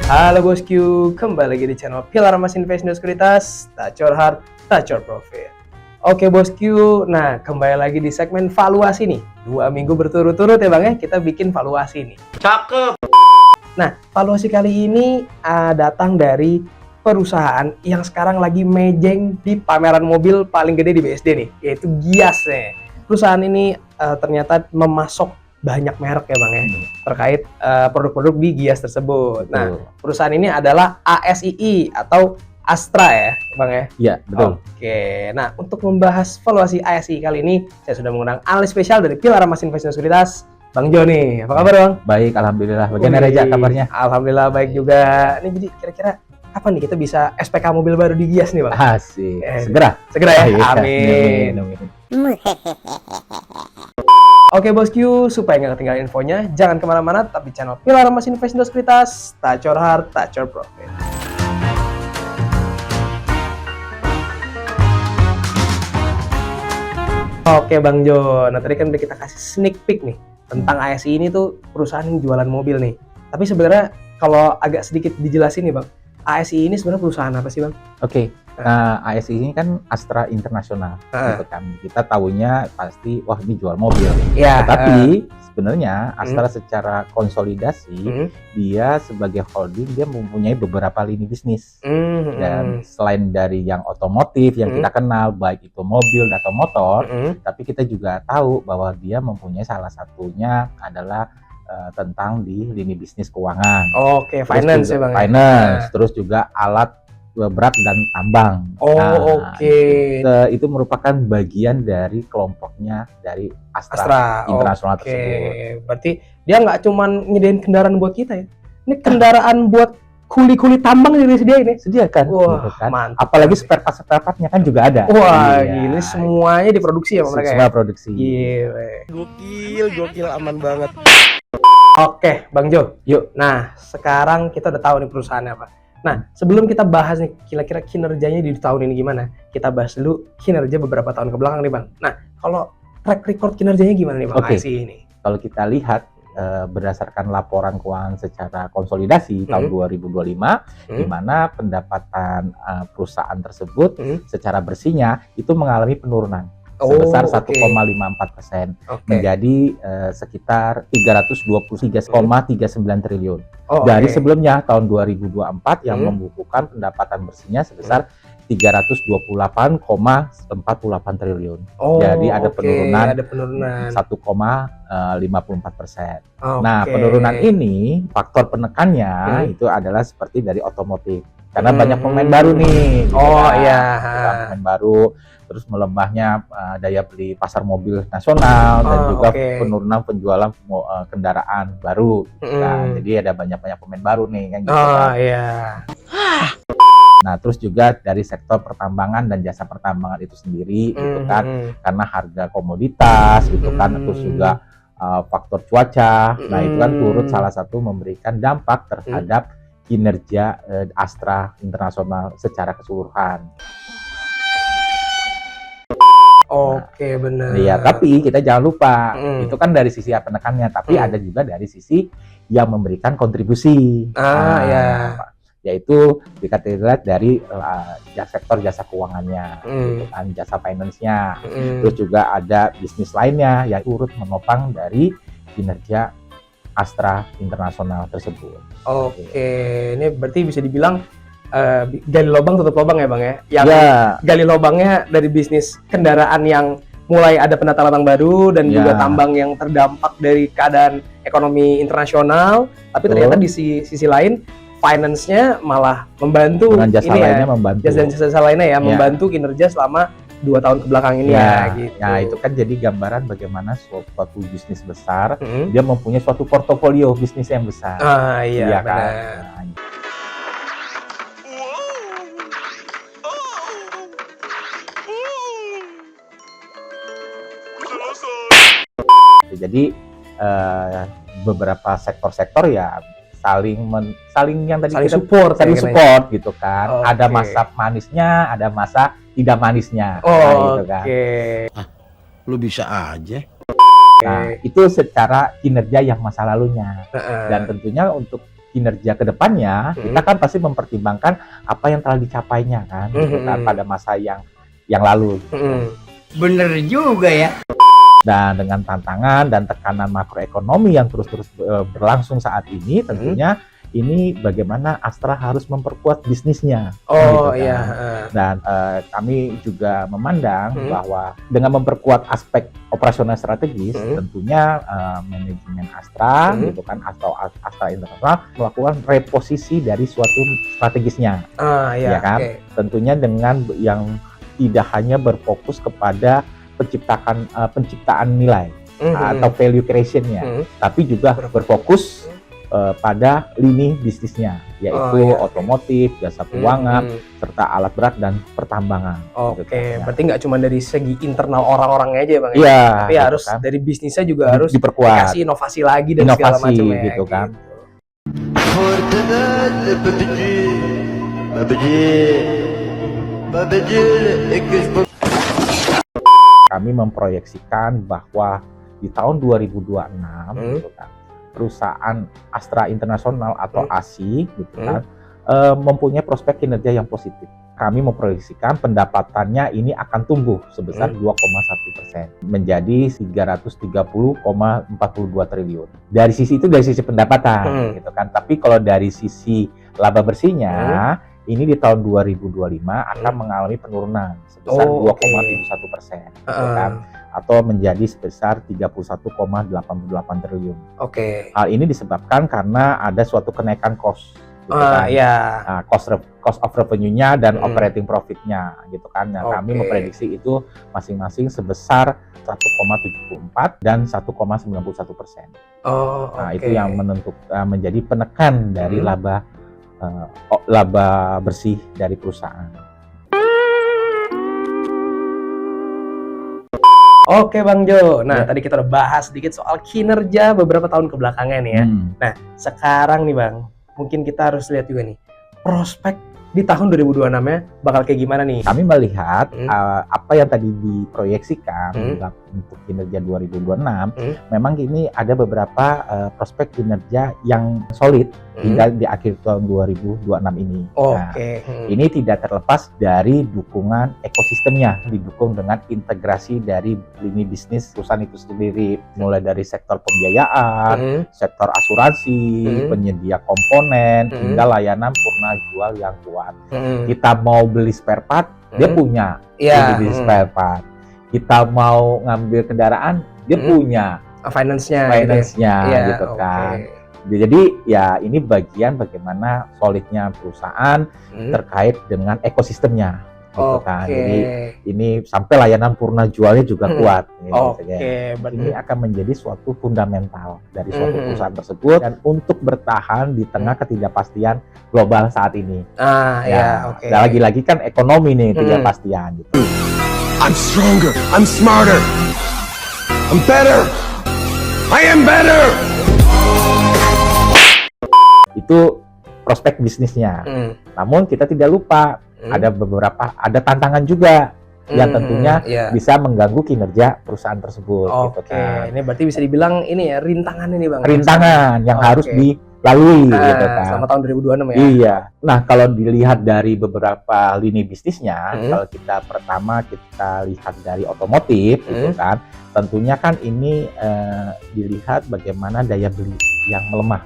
Halo bosku, kembali lagi di channel Pilar Mas Investment Sekuritas, Tacor Hard, Tacor Profit. Oke bosku, nah kembali lagi di segmen valuasi nih. 2 minggu berturut-turut ya bang ya, kita bikin valuasi nih. Cakep. Nah, valuasi kali ini datang dari perusahaan yang sekarang lagi mejeng di pameran mobil paling gede di BSD nih, yaitu Gias nih. Perusahaan ini ternyata memasok banyak merek ya bang ya, terkait produk-produk di Gias tersebut. Nah, perusahaan ini adalah ASII atau Astra ya bang ya? Iya, betul. Oke, nah untuk membahas valuasi ASII kali ini, saya sudah mengundang analis spesial dari Pilar Mas Investment Sekuritas, Bang Joni. Apa kabar bang? Baik, alhamdulillah. Bagaimana Reza kabarnya? Alhamdulillah baik juga. Ini jadi kira-kira kapan nih kita bisa SPK mobil baru di Gias nih bang? Asik. Segera ya? Iya, Amin. amin. Oke bosku, supaya nggak ketinggalan infonya, jangan kemana-mana, tapi channel Pilar Mas Investment Sekuritas, Tacor Hard, Tacor Profit. Oke Bang Jo, nah tadi kan udah kita kasih sneak peek nih tentang ASI ini tuh perusahaan yang jualan mobil nih. Tapi sebenarnya kalau agak sedikit dijelasin nih Bang, ASI ini sebenarnya perusahaan apa sih Bang? Oke. Nah, ASI ini kan Astra Internasional, gitu kan. Kita tahunya pasti, wah ini jual mobil. Ya. Tetapi sebenarnya Astra secara konsolidasi, dia sebagai holding dia mempunyai beberapa lini bisnis. Dan selain dari yang otomotif yang kita kenal, baik itu mobil atau motor, tapi kita juga tahu bahwa dia mempunyai salah satunya adalah tentang di lini bisnis keuangan. Oke, finance ya Bang. Finance, terus juga alat berat dan tambang. Oke. Itu merupakan bagian dari kelompoknya dari Astra Internasional tersebut. Berarti dia nggak cuman nyediain kendaraan buat kita ya? Ini kendaraan buat kuli-kuli tambang juga disediain ya? Sediakan. Wah, gitu kan. mantap. Apalagi spare part-nya kan juga ada. Wah, gila, semuanya diproduksi ya mereka semua ya? produksi. Gokil, aman banget. Oke, Bang Jo, yuk. Nah, sekarang kita udah tahu nih perusahaannya apa. Nah, sebelum kita bahas nih kira-kira kinerjanya di tahun ini gimana, kita bahas dulu kinerja beberapa tahun ke belakang nih Bang. Nah, kalau track record kinerjanya gimana nih Bang ASI ini? Kalau kita lihat berdasarkan laporan keuangan secara konsolidasi tahun 2025, di mana pendapatan perusahaan tersebut secara bersihnya itu mengalami penurunan sebesar 1,54%, menjadi sekitar 323,39 triliun. Dari sebelumnya tahun 2024 yang membukukan pendapatan bersihnya sebesar 328,48 triliun. Jadi ada penurunan 1,54%. Nah, penurunan ini faktor penekannya itu adalah seperti dari otomotif. Karena banyak pemain baru nih. Pemain baru, terus melemahnya daya beli pasar mobil nasional, dan juga penurunan penjualan kendaraan baru. Nah, jadi ada banyak pemain baru nih kan gitu kan. Nah, terus juga dari sektor pertambangan dan jasa pertambangan itu sendiri gitu kan, karena harga komoditas gitu kan, terus juga faktor cuaca. Nah, itu kan turut salah satu memberikan dampak terhadap kinerja Astra Internasional secara keseluruhan. Oke, benar. Iya, tapi kita jangan lupa, itu kan dari sisi penekannya, tapi ada juga dari sisi yang memberikan kontribusi. Yaitu dikatakan dari sektor jasa keuangannya, gitu kan, jasa finance-nya. Terus juga ada bisnis lainnya yang turut menopang dari kinerja Astra Internasional tersebut. Ini berarti bisa dibilang gali lubang tutup lubang ya Bang ya? Yang gali lubangnya dari bisnis kendaraan yang mulai ada penata latang baru dan juga tambang yang terdampak dari keadaan ekonomi internasional, tapi ternyata di sisi lain finance-nya malah membantu jasa lainnya membantu. Jasa lainnya membantu kinerja selama 2 tahun kebelakang ini gitu. Nah, itu kan jadi gambaran bagaimana suatu bisnis besar dia mempunyai suatu portofolio bisnis yang besar. Iya kan? Jadi beberapa sektor-sektor ya saling yang tadi saling kita support gitu kan. Ada masa manisnya, ada masa tidak manisnya. Gitu kan. Lu bisa aja. Nah, itu secara kinerja yang masa lalunya. Dan tentunya untuk kinerja kedepannya, kita kan pasti mempertimbangkan apa yang telah dicapainya kan, gitu kan, pada masa yang lalu. Bener juga ya. Dan dengan tantangan dan tekanan makroekonomi yang terus-terus berlangsung saat ini, tentunya ini bagaimana Astra harus memperkuat bisnisnya. Oh gitu kan. iya. Dan kami juga memandang bahwa dengan memperkuat aspek operasional strategis, tentunya manajemen Astra, gitu kan, atau Astra Internasional melakukan reposisi dari suatu strategisnya, ya kan. Tentunya dengan yang tidak hanya berfokus kepada penciptaan nilai atau value creation-nya, tapi juga berfokus pada lini bisnisnya, yaitu otomotif, jasa keuangan, serta alat berat dan pertambangan. Berarti nggak cuma dari segi internal orang-orangnya aja Bang, iya, tapi gitu harus kan, dari bisnisnya juga harus diperkuat, dikasih inovasi lagi dan segala macam ya, gitu kan. Kami memproyeksikan bahwa di tahun 2026 gitu kan, perusahaan Astra Internasional atau ASI gitu kan, mempunyai prospek kinerja yang positif. Kami memproyeksikan pendapatannya ini akan tumbuh sebesar 2,1% menjadi 330,42 triliun. Dari sisi itu dari sisi pendapatan gitu kan. Tapi kalau dari sisi laba bersihnya ini di tahun 2025 akan mengalami penurunan sebesar 2,71%, gitu kan, atau menjadi sebesar 31,88 triliun. Hal ini disebabkan karena ada suatu kenaikan cost, gitu kan. Nah, cost of revenue-nya dan operating profit-nya, gitu kan. Nah, kami memprediksi itu masing-masing sebesar 1,74 dan 1,91%. Nah, itu yang menjadi penekan dari laba bersih dari perusahaan. Oke Bang Jo, nah tadi kita udah bahas sedikit soal kinerja beberapa tahun kebelakangnya nih ya. Nah sekarang nih Bang, mungkin kita harus lihat juga nih prospek di tahun 2026-nya bakal kayak gimana nih? Kami melihat apa yang tadi diproyeksikan untuk kinerja 2026, memang ini ada beberapa prospek kinerja yang solid hingga di akhir tahun 2026 ini. Nah, ini tidak terlepas dari dukungan ekosistemnya, didukung dengan integrasi dari lini bisnis perusahaan itu sendiri, mulai dari sektor pembiayaan, sektor asuransi, penyedia komponen, hingga layanan purna jual yang kuat. Kita mau beli spare part, dia punya beli spare part. Kita mau ngambil kendaraan, dia punya finance-nya gitu kan. Jadi ya ini bagian bagaimana solidnya perusahaan terkait dengan ekosistemnya, gitu kan. Jadi ini sampai layanan purna jualnya juga kuat. Ini akan menjadi suatu fundamental dari suatu perusahaan tersebut dan untuk bertahan di tengah ketidakpastian global saat ini. Dan lagi-lagi kan ekonomi nih ketidakpastian. Gitu. I'm stronger. I'm smarter. I'm better. I am better. Itu prospek bisnisnya. Namun kita tidak lupa ada tantangan juga yang tentunya bisa mengganggu kinerja perusahaan tersebut. Gitu kan. Ini berarti bisa dibilang ini ya rintangan ini Bang. Rintangan yang harus dilalui gitu kan. Selama tahun 2026 ya. Iya. Nah, kalau dilihat dari beberapa lini bisnisnya, kalau pertama kita lihat dari otomotif gitu kan, tentunya kan ini dilihat bagaimana daya beli yang melemah.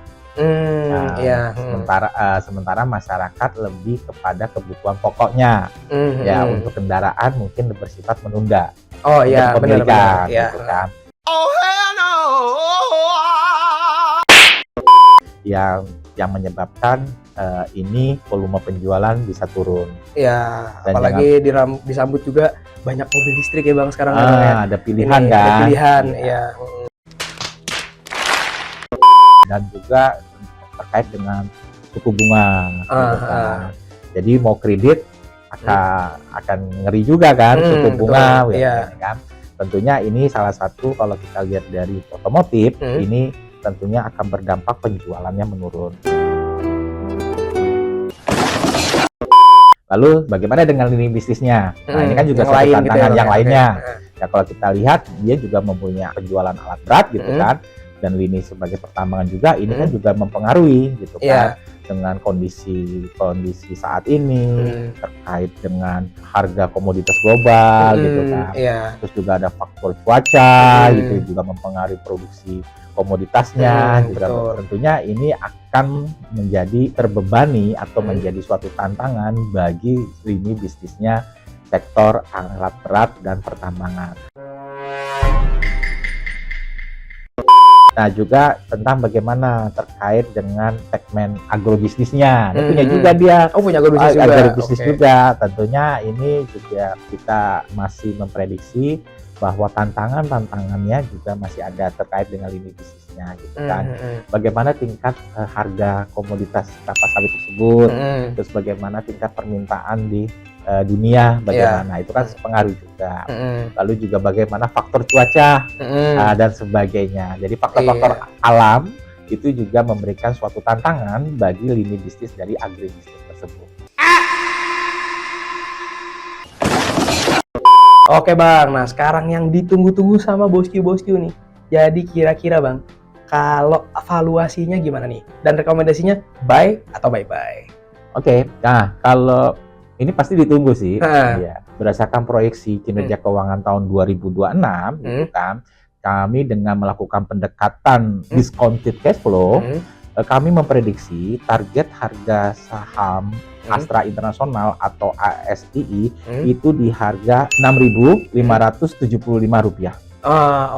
Sementara masyarakat lebih kepada kebutuhan pokoknya, ya untuk kendaraan mungkin bersifat menunda. Benar. Gitu kan. Yang menyebabkan ini volume penjualan bisa turun. Dan apalagi disambut juga banyak mobil listrik ya Bang sekarang. Ada pilihan kan. Ada pilihan, Dan juga terkait dengan suku bunga. Jadi mau kredit akan ngeri juga kan suku bunga. Kan. Tentunya ini salah satu kalau kita lihat dari otomotif, ini tentunya akan berdampak penjualannya menurun. Lalu bagaimana dengan lini bisnisnya? Nah ini kan juga satu tantangan yang lainnya. Ya kalau kita lihat dia juga mempunyai penjualan alat berat gitu kan. dan lini sebagai pertambangan juga, ini kan juga mempengaruhi gitu kan, dengan kondisi saat ini, terkait dengan harga komoditas global gitu kan. Terus juga ada faktor cuaca gitu juga mempengaruhi produksi komoditasnya juga. Tentunya ini akan menjadi terbebani atau menjadi suatu tantangan bagi lini bisnisnya sektor alat berat dan pertambangan. Nah, juga tentang bagaimana terkait dengan segmen agrobisnisnya. Punya juga dia. Punya agrobisnis juga. Agrobisnis juga. Tentunya ini juga kita masih memprediksi bahwa tantangannya juga masih ada terkait dengan lini bisnisnya gitu kan. Bagaimana tingkat harga komoditas kelapa sawit tersebut, terus bagaimana tingkat permintaan di dunia, bagaimana itu kan pengaruh juga. Lalu juga bagaimana faktor cuaca dan sebagainya. Jadi faktor-faktor alam itu juga memberikan suatu tantangan bagi lini bisnis dari agribisnis tersebut. Oke Bang, nah sekarang yang ditunggu-tunggu sama bosku nih. Jadi kira-kira Bang, kalau valuasinya gimana nih? Dan rekomendasinya buy atau bye-bye? Oke, nah kalau ini pasti ditunggu sih, ya. Berdasarkan proyeksi kinerja keuangan tahun 2026, gitu kan, kami dengan melakukan pendekatan discounted cash flow, kami memprediksi target harga saham Astra Internasional atau ASII itu di harga Rp6.575.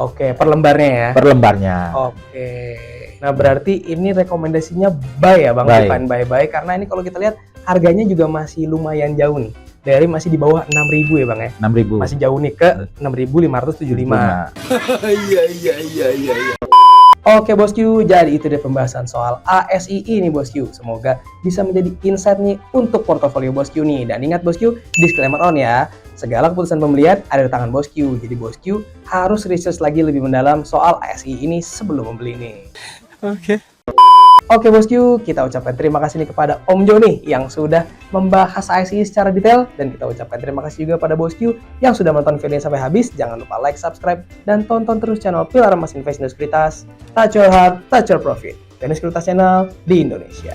Oke, per lembarnya ya? Per lembarnya. Oke. Nah, berarti ini rekomendasinya buy ya Bang, bukan bye-bye, karena ini kalau kita lihat harganya juga masih lumayan jauh nih. Dari masih di bawah 6.000 ya Bang ya? 6.000. Masih jauh nih ke 6.575. Iya. Oke bosku, jadi itu dia pembahasan soal ASII nih bosku. Semoga bisa menjadi insight nih untuk portofolio bosku nih. Dan ingat bosku, disclaimer on ya. Segala keputusan pembelian ada di tangan bosku. Jadi bosku harus research lagi lebih mendalam soal ASII ini sebelum membeli nih. Oke bosku, kita ucapkan terima kasih nih kepada Om Joni yang sudah membahas ASII secara detail, dan kita ucapkan terima kasih juga pada bosku yang sudah menonton video sampai habis. Jangan lupa like, subscribe, dan tonton terus channel Pilar Emas Invest Sekuritas. Touch your heart, touch your profit. Sekuritas Channel di Indonesia.